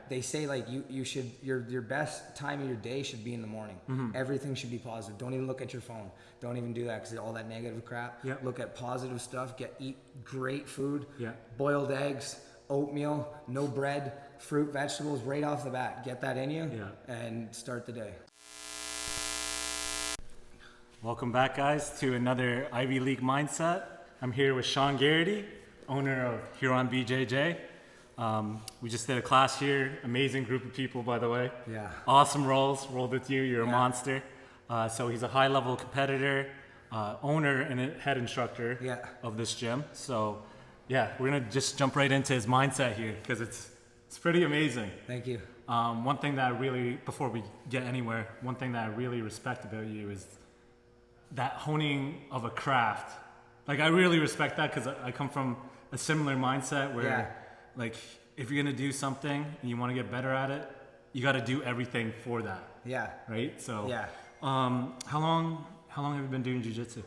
They say like you should your best time of your day should be in the morning. Everything should be positive. Don't even look at your phone. Don't even do that because all that negative crap. Look at positive stuff. Eat great food. Boiled eggs, oatmeal, no bread, fruit, vegetables right off the bat. Get that in you and start the day. Welcome back, guys, to another Ivy League Mindset. I'm here with Shaun Garrity, owner of Huron BJJ. We just did a class here. Amazing group of people, by the way. Awesome rolled with you. You're a monster. So he's a high-level competitor, owner, and a head instructor of this gym. So, we're gonna just jump right into his mindset here because it's pretty amazing. Thank you. One thing that I really, before we get anywhere, one thing that I really respect about you is that honing of a craft. Like, I really respect that because I come from a similar mindset where, like, if you're gonna do something and you want to get better at it, you got to do everything for that. Right. So. How long have you been doing jiu-jitsu?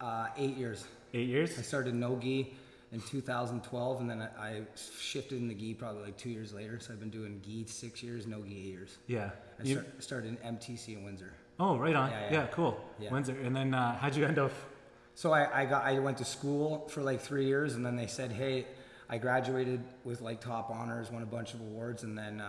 8 years. 8 years. I started no gi in 2012, and then I shifted in the gi probably like 2 years later. So I've been doing gi 6 years, no gi 8 years. I started in MTC in Windsor. Oh, right on. Cool. Windsor. And then how'd you end up? So I went to school for like 3 years, and then they said, hey, I graduated with like top honors, won a bunch of awards, and then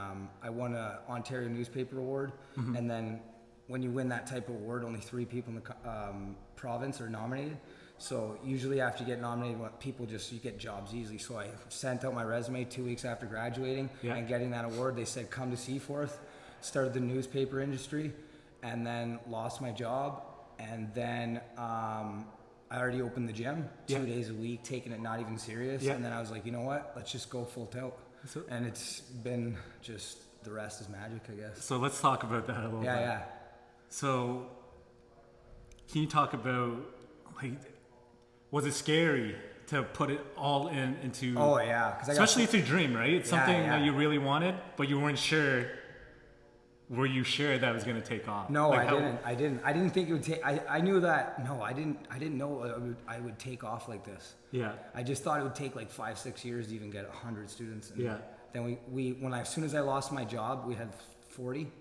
I won a Ontario newspaper award. And then when you win that type of award, only 3 people in the province are nominated. So usually after you get nominated, you get jobs easily. So I sent out my resume 2 weeks after graduating and getting that award. They said, come to Seaforth, started the newspaper industry, and then lost my job. And then I already opened the gym 2 days a week, taking it not even serious. And then I was like, you know what? Let's just go full tilt. And it's been just, the rest is magic, I guess. So let's talk about that a little bit. So can you talk about, like, was it scary to put it all into? Oh yeah, especially it's your dream, right? It's something that you really wanted, but you weren't sure. Were you sure that was going to take off? No, like I didn't think it would take. I knew that. No, I didn't know I would take off like this. I just thought it would take like 5-6 years to even get 100 students. And then as soon as I lost my job, we had 40.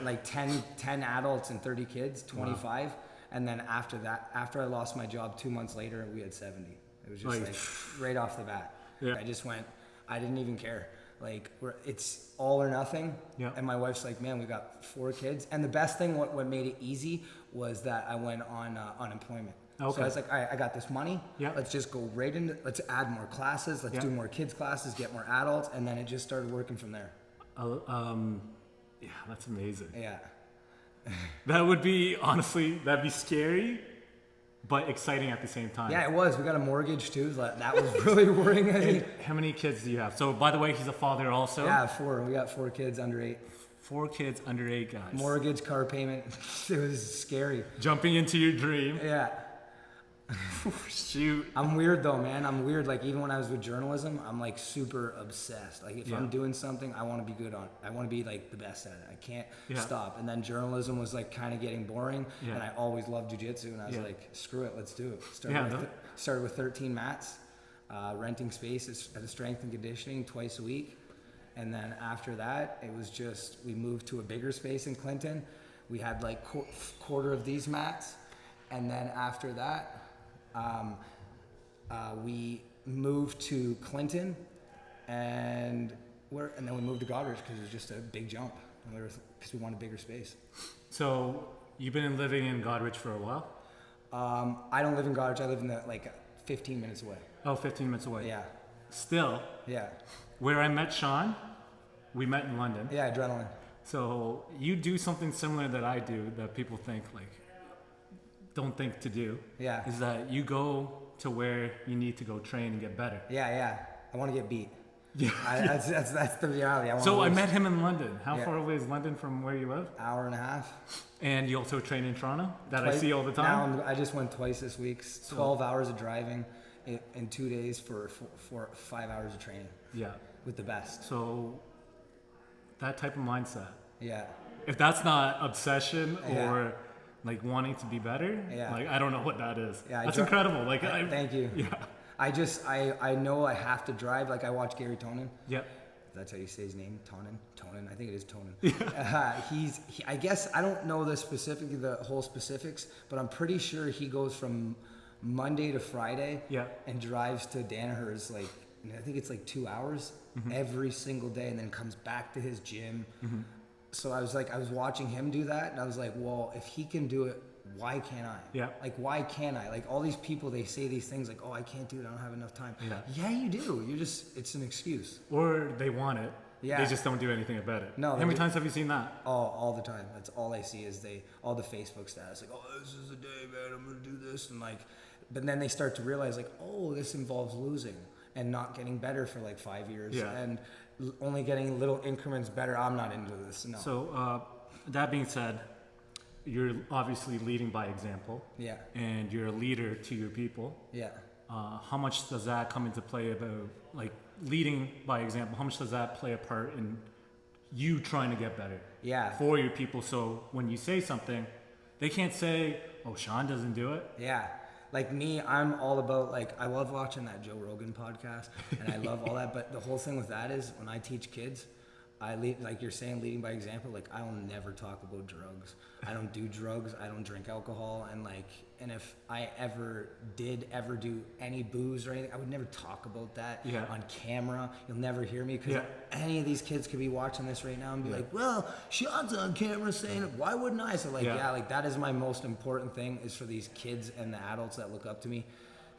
Like 10 adults and 30 kids, 25. Wow. And then after I lost my job 2 months later, we had 70. It was just like right off the bat. I just went, I didn't even care. Like, it's all or nothing. And my wife's like, man, we got 4 kids. And the best thing, what made it easy was that I went on unemployment. So I was like, all right, I got this money. Let's just go right into, let's add more classes. Let's do more kids classes, get more adults. And then it just started working from there. Yeah, that's amazing. That would be, honestly, that'd be scary, but exciting at the same time. Yeah, it was. We got a mortgage too. That was really worrying. I think. How many kids do you have? So, by the way, he's a father also? Yeah, 4. We got 4 kids under 8. 4 kids under 8, guys. Mortgage, car payment. It was scary. Jumping into your dream. Shoot. I'm weird though, man. I'm weird. Like, even when I was with journalism, I'm like super obsessed. Like, if I'm doing something, I want to be good on it. I want to be like the best at it. I can't stop. And then journalism was like kind of getting boring. And I always loved jiu-jitsu. And I was like, screw it, let's do it. Started with 13 mats, renting space at a strength and conditioning twice a week. And then after that, it was just, we moved to a bigger space in Clinton. We had like quarter of these mats. And then after that, we moved to Clinton, and then we moved to Goderich because it was just a big jump, because we wanted bigger space. So you've been living in Goderich for a while? I don't live in Goderich. I live in 15 minutes away. Oh, 15 minutes away. Yeah. Still. Yeah. Where I met Shaun, we met in London. Yeah, adrenaline. So you do something similar that I do that people think don't think to do. Is that you go to where you need to go train and get better. I want to get beat. That's the reality. I met him in London. How far away is London from where you live? Hour and a half. And you also train in Toronto? I see all the time? Now I just went twice this week. 12 hours of driving in 2 days for 5 hours of training. With the best. So that type of mindset. If that's not obsession or like wanting to be better, like, I don't know what that is. That's incredible. Like, thank you. I know I have to drive. Like, I watch Gary Tonin. that's how you say his name, Tonin, I think it is Tonin. I guess, I don't know the whole specifics, but I'm pretty sure he goes from Monday to Friday and drives to Danaher's, like, I think it's like 2 hours every single day, and then comes back to his gym. So I was watching him do that, and I was like, well, if he can do it, why can't I? Yeah. Like, why can't I? Like, all these people, they say these things like, oh, I can't do it, I don't have enough time. Yeah, you do. It's an excuse. Or they want it. Yeah. They just don't do anything about it. No. How many times have you seen that? Oh, all the time. That's all I see is all the Facebook status, like, oh, this is the day, man, I'm gonna do this, and like, but then they start to realize, like, oh, this involves losing and not getting better for like 5 years, and only getting little increments better. I'm not into this. No. So that being said, you're obviously leading by example. Yeah. And you're a leader to your people. Yeah. How much does that come into play about, like, leading by example? How much does that play a part in you trying to get better? Yeah. For your people, so when you say something, they can't say, "Oh, Shaun doesn't do it." Yeah. Like me, I'm all about, like, I love watching that Joe Rogan podcast, and I love all that. But the whole thing with that is, when I teach kids, I lead, like you're saying, leading by example. Like, I will never talk about drugs. I don't do drugs. I don't drink alcohol. And if I ever did do any booze or anything, I would never talk about that on camera. You'll never hear me, because any of these kids could be watching this right now and be like, well, Shaun's on camera saying it. Why wouldn't I? So like, like, that is my most important thing, is for these kids and the adults that look up to me,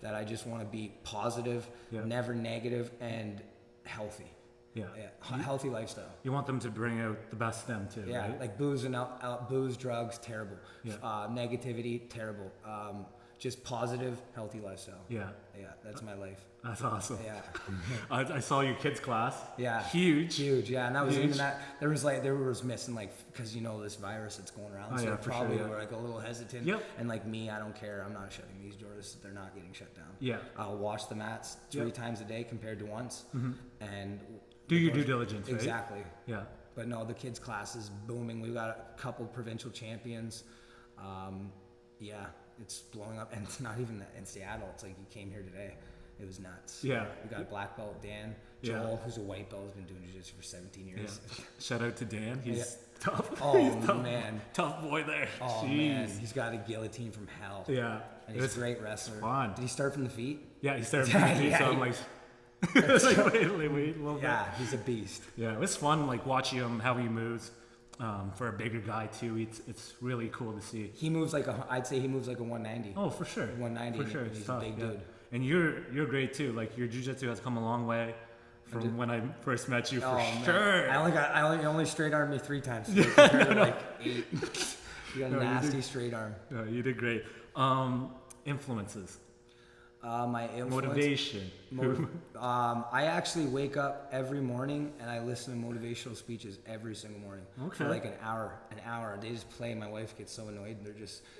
that I just want to be positive, never negative, and healthy. Healthy lifestyle. You want them to bring out the best them too, right? Like booze, drugs, terrible. Negativity, terrible. Just positive, healthy lifestyle. That's my life. That's awesome. I saw your kids class. Huge, and that was even that. There was missing, like, because this virus that's going around, so probably were like a little hesitant. And like me, I don't care. I'm not shutting these doors. They're not getting shut down. I'll wash the mats 3 times a day compared to once, and do your due diligence, right? Exactly. Yeah. But no, the kids' class is booming. We've got a couple provincial champions. It's blowing up, and it's not even that in Seattle. It's like, you came here today. It was nuts. Yeah. We got a black belt, Dan. Joel, who's a white belt, has been doing jiu-jitsu for 17 years. Shout out to Dan. He's tough. Oh, he's tough, man. Tough boy there. Oh, man. He's got a guillotine from hell. Yeah. And he's a great wrestler. Fun. Did he start from the feet? Yeah, he started from the feet, so I'm like... like, wait a little bit. Yeah, he's a beast. Yeah, it was fun, like, watching him, how he moves. For a bigger guy too, it's really cool to see. He moves like I'd say he moves like a 190. Oh, for sure. 190. For sure, he's tough, a big dude. And you're great too. Like, your jiu-jitsu has come a long way from when I first met you. For sure. I only straight armed me 3 times. So compared to like 8. You got a nasty straight arm. No, you did great. Influences. My influence, motivation. I actually wake up every morning and I listen to motivational speeches every single morning for like an hour. They just play. My wife gets so annoyed.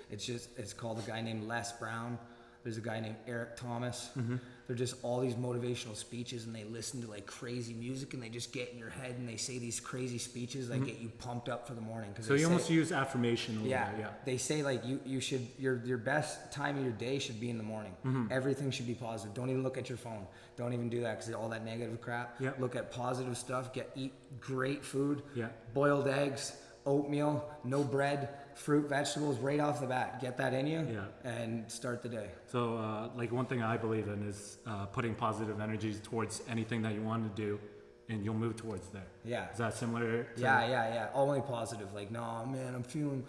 It's called a guy named Les Brown. There's a guy named Eric Thomas. They're just all these motivational speeches, and they listen to like crazy music, and they just get in your head, and they say these crazy speeches that get you pumped up for the morning. So you almost use affirmation a little bit, yeah. They say like you should, your best time of your day should be in the morning. Everything should be positive. Don't even look at your phone. Don't even do that, because all that negative crap. Look at positive stuff. Eat great food. Boiled eggs, oatmeal, no bread, fruit, vegetables, right off the bat. Get that in you and start the day. So like, one thing I believe in is putting positive energies towards anything that you want to do, and you'll move towards there. Yeah. Is that similar to... Yeah. Only positive. Like, no, man, I'm feeling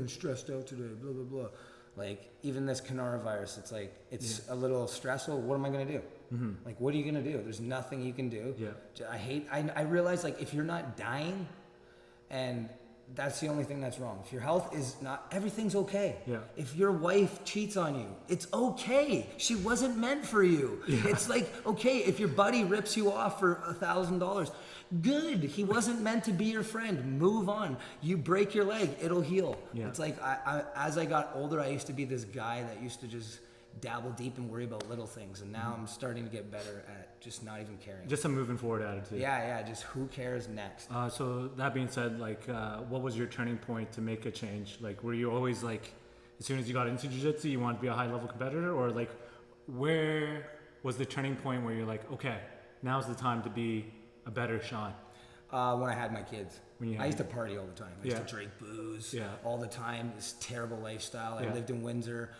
stressed out today, blah, blah, blah. Like, even this coronavirus, it's like, it's a little stressful. What am I going to do? Like, what are you going to do? There's nothing you can do. I realize, like, if you're not dying, and that's the only thing that's wrong. If your health is not, everything's okay. If your wife cheats on you, it's okay. She wasn't meant for you. It's like, okay, if your buddy rips you off for $1,000, good. He wasn't meant to be your friend. Move on. You break your leg, it'll heal. It's like, as I got older, I used to be this guy that used to just dabble deep and worry about little things, and now I'm starting to get better at just not even caring. Just a moving forward attitude. Just who cares next. So that being said, like, what was your turning point to make a change? Like, were you always like, as soon as you got into jiu-jitsu, you wanted to be a high level competitor, or like, where was the turning point where you're like, okay, now's the time to be a better Shaun? When I had my kids. I used to party all the time. I used to drink booze all the time. This terrible lifestyle. I lived in Windsor.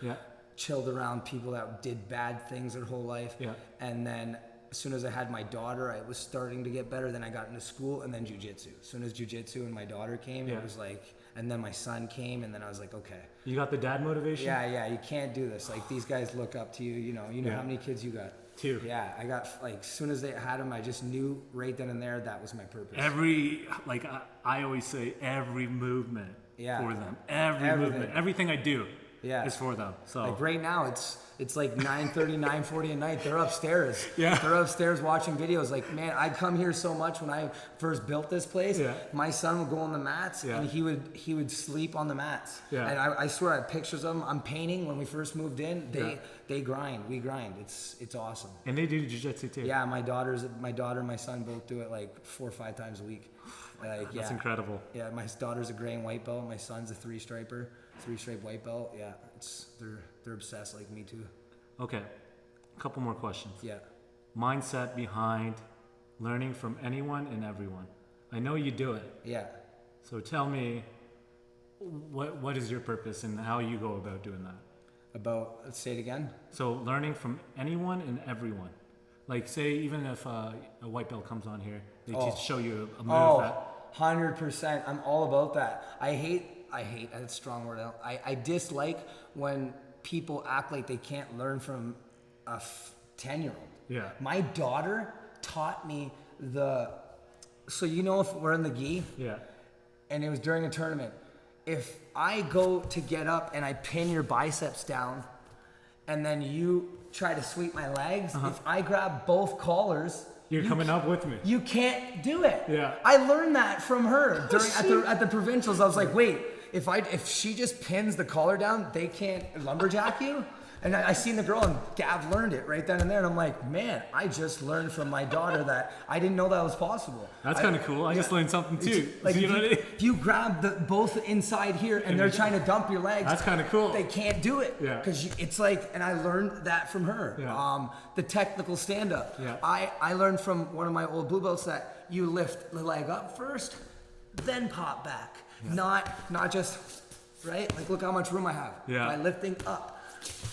Chilled around people that did bad things their whole life. And then as soon as I had my daughter, I was starting to get better. Then I got into school and then jiu-jitsu. As soon as jiu-jitsu and my daughter came, it was like, and then my son came, and then I was like, okay. You got the dad motivation? Yeah, you can't do this. Like, these guys look up to you, you know how many kids you got? 2. Yeah, I got, like, as soon as they had them, I just knew right then and there that was my purpose. I always say every movement for them. Every movement. Everything I do is for them. So like right now, it's like 9:30, 9:40 at night. They're upstairs. Yeah. They're upstairs watching videos. Like, man, I come here so much when I first built this place. Yeah. My son would go on the mats and he would sleep on the mats. Yeah. And I swear I have pictures of them. I'm painting when we first moved in. They grind. We grind. It's awesome. And they do jiu-jitsu too. Yeah, my daughter and my son both do it like 4 or 5 times a week. Like, That's incredible. Yeah, my daughter's a gray and white belt. My son's a 3-striper. 3-stripe white belt. Yeah, they're obsessed like me too. Okay, a couple more questions. Yeah. Mindset behind learning from anyone and everyone. I know you do it. Yeah. So tell me, what is your purpose and how you go about doing that? Let's say it again. So learning from anyone and everyone. Like, say even if a white belt comes on here, they just show you a move that. 100%. I'm all about that. I hate, that's a strong word. I dislike when people act like they can't learn from a 10-year-old. Yeah. My daughter taught me so if we're in the gi, and it was during a tournament, if I go to get up and I pin your biceps down, and then you try to sweep my legs, if I grab both collars, you're coming up with me. You can't do it. Yeah. I learned that from her at the provincials. I was like, wait, if she just pins the collar down, they can't lumberjack you? And I seen the girl, and Gav learned it right then and there. And I'm like, man, I just learned from my daughter that I didn't know that was possible. That's kind of cool. I just learned something too. Like, if you grab both inside here and they're trying to dump your legs, that's kind of cool. They can't do it. Yeah. Because it's like, and I learned that from her. Yeah. The technical stand-up. Yeah. I learned from one of my old blue belts that you lift the leg up first, then pop back. Yeah. Not just, right? Like, look how much room I have. Yeah. By lifting up.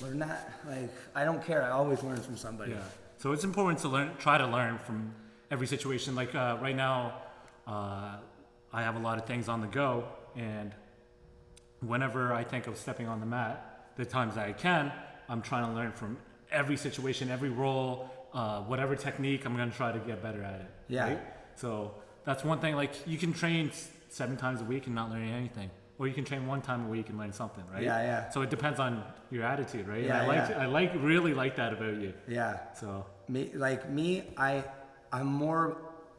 Learn that. Like, I don't care. I always learn from somebody. Yeah. So it's important to try to learn from every situation. Like right now, I have a lot of things on the go, and whenever I think of stepping on the mat, the times that I can, I'm trying to learn from every situation, every roll, whatever technique. I'm going to try to get better at it. Yeah. Right? So that's one thing. Like, you can train 7 times a week and not learn anything. Or you can train 1 time a week and learn something, right? Yeah, yeah. So it depends on your attitude, right? Yeah, I really like that about you. Yeah. So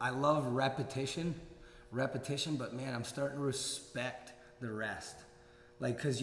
I love repetition, but man, I'm starting to respect the rest. Like, cause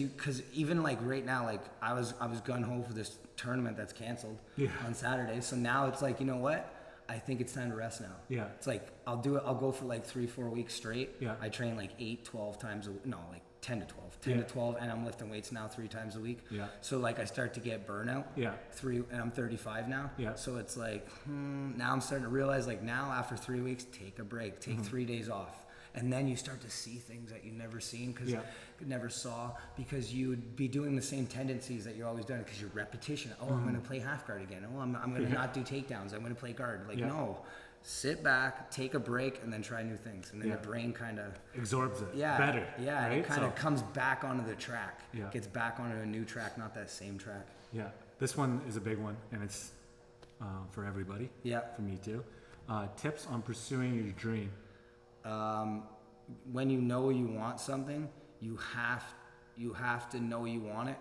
even like right now, like I was gun ho for this tournament that's canceled on Saturday. So now it's like, you know what? I think it's time to rest now. Yeah. It's like, I'll go for like 3-4 weeks straight. Yeah. I train like 8-12 times like 10 to 12. 10 to 12, and I'm lifting weights now 3 times a week. Yeah. So like I start to get burnout. Yeah. And I'm 35 now. Yeah. So it's like, now I'm starting to realize, like, now after 3 weeks, take a break, take 3 days off. And then you start to see things that you never seen because you never saw, because you would be doing the same tendencies that you're always doing because your repetition. Oh, I'm going to play half guard again. Oh, I'm going to not do takedowns. I'm going to play guard. Like, no, sit back, take a break, and then try new things. And then your brain kind of absorbs it better. Yeah, right? It kind of comes back onto the track. Yeah. Gets back onto a new track, not that same track. Yeah, this one is a big one, and it's for everybody. Yeah. For me too. Tips on pursuing your dream. When you know you want something, you have to know you want it,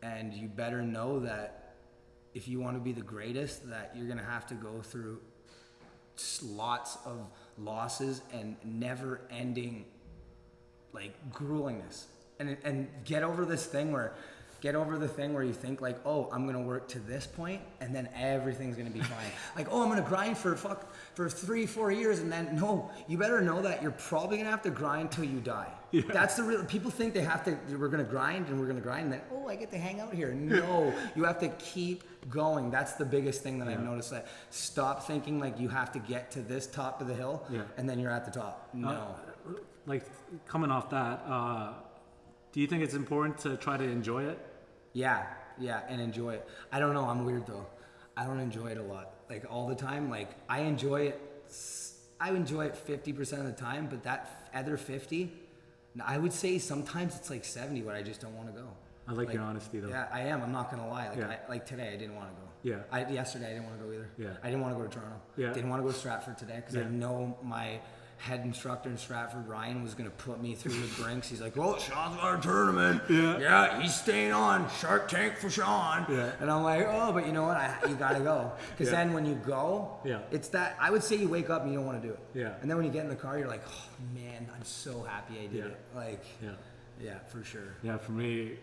and you better know that if you want to be the greatest, that you're gonna have to go through lots of losses and never-ending like gruelingness, and get over this thing where get over the thing where you think like, oh, I'm gonna work to this point and then everything's gonna be fine. Like, oh, I'm gonna grind for 3-4 years, and then no, you better know that you're probably gonna have to grind till you die. Yeah. That's the real. People think they have to. We're gonna grind and we're gonna grind, and then oh, I get to hang out here. No, you have to keep going. That's the biggest thing that I've noticed. That stop thinking like you have to get to this top of the hill and then you're at the top. No. Like coming off that, do you think it's important to try to enjoy it? Yeah, and enjoy it. I don't know. I'm weird though. I don't enjoy it a lot. Like all the time. Like I enjoy it 50% of the time, but that other 50. I would say sometimes it's like 70 where I just don't want to go. I like your honesty though. Yeah, I am. I'm not gonna lie. Like today, I didn't want to go. Yeah. Yesterday, I didn't want to go either. Yeah. I didn't want to go to Toronto. Yeah. Didn't want to go to Stratford today because I know my head instructor in Stratford, Ryan, was gonna put me through the brinks. He's like, "Well, Shaun's got a tournament. Yeah, he's staying on. Shark Tank for Shaun." Yeah. And I'm like, "Oh, but you know what? You gotta go." Because then when you go, it's that I would say you wake up and you don't want to do it. Yeah. And then when you get in the car, you're like, "Oh man, I'm so happy I did it." Like, yeah, for sure. Yeah, for me,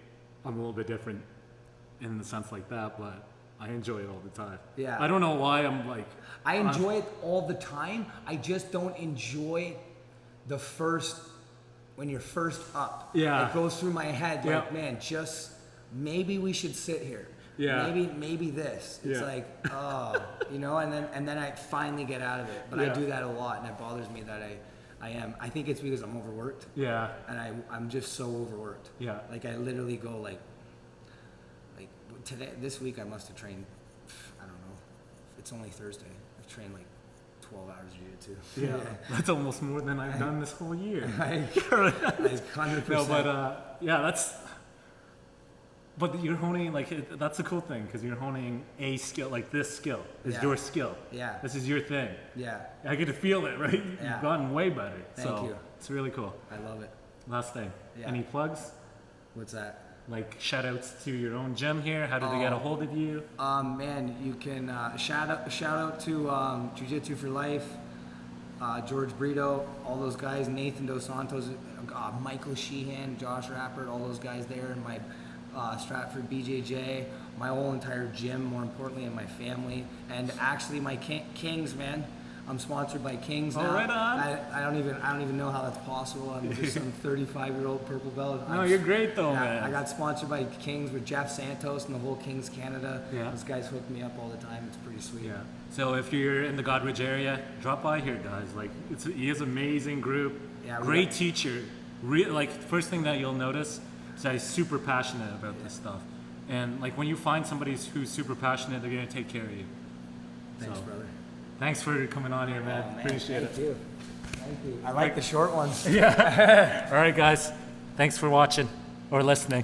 I'm a little bit different in the sense like that, but I enjoy it all the time. Yeah. I don't know why I'm like... I enjoy it all the time. I just don't enjoy when you're first up. Yeah. It goes through my head like, man, just maybe we should sit here. Yeah. Maybe this. It's like, oh, you know, and then I finally get out of it. But I do that a lot, and it bothers me that I am. I think it's because I'm overworked. Yeah. And I'm just so overworked. Yeah. Like I literally go like this week I must have trained, I don't know, it's only Thursday. I've trained like 12 hours a year too. Yeah. That's almost more than I've done this whole year. 100%. No, but but you're honing, like, that's a cool thing, because you're honing a skill, like this skill is your skill. Yeah. This is your thing. Yeah. I get to feel it, right? Yeah. You've gotten way better. Thank you. It's really cool. I love it. Last thing. Yeah. Any plugs? What's that? Like shout outs to your own gym here. How do they get a hold of you? Man, you can shout out to Jiu-Jitsu for Life, George Brito, all those guys, Nathan Dos Santos, Michael Sheehan, Josh Rappert, all those guys there, and my Stratford BJJ, my whole entire gym, more importantly, and my family, and actually my Kingz, man. I'm sponsored by Kingz now. Right on. I don't even know how that's possible. I'm just some 35-year-old purple belt. No, you're great though, man. I got sponsored by Kingz with Jeff Santos and the whole Kingz Canada. Yeah. Those guys hook me up all the time. It's pretty sweet. Yeah. So if you're in the Godridge area, drop by here, guys. Like, he has an amazing group. Yeah. Great teacher. Like, first thing that you'll notice is that he's super passionate about this stuff. And like when you find somebody who's super passionate, they're gonna take care of you. Thanks, brother. Thanks for coming on here, man. Appreciate it. Thank you. I like the short ones. Yeah. All right, guys. Thanks for watching or listening.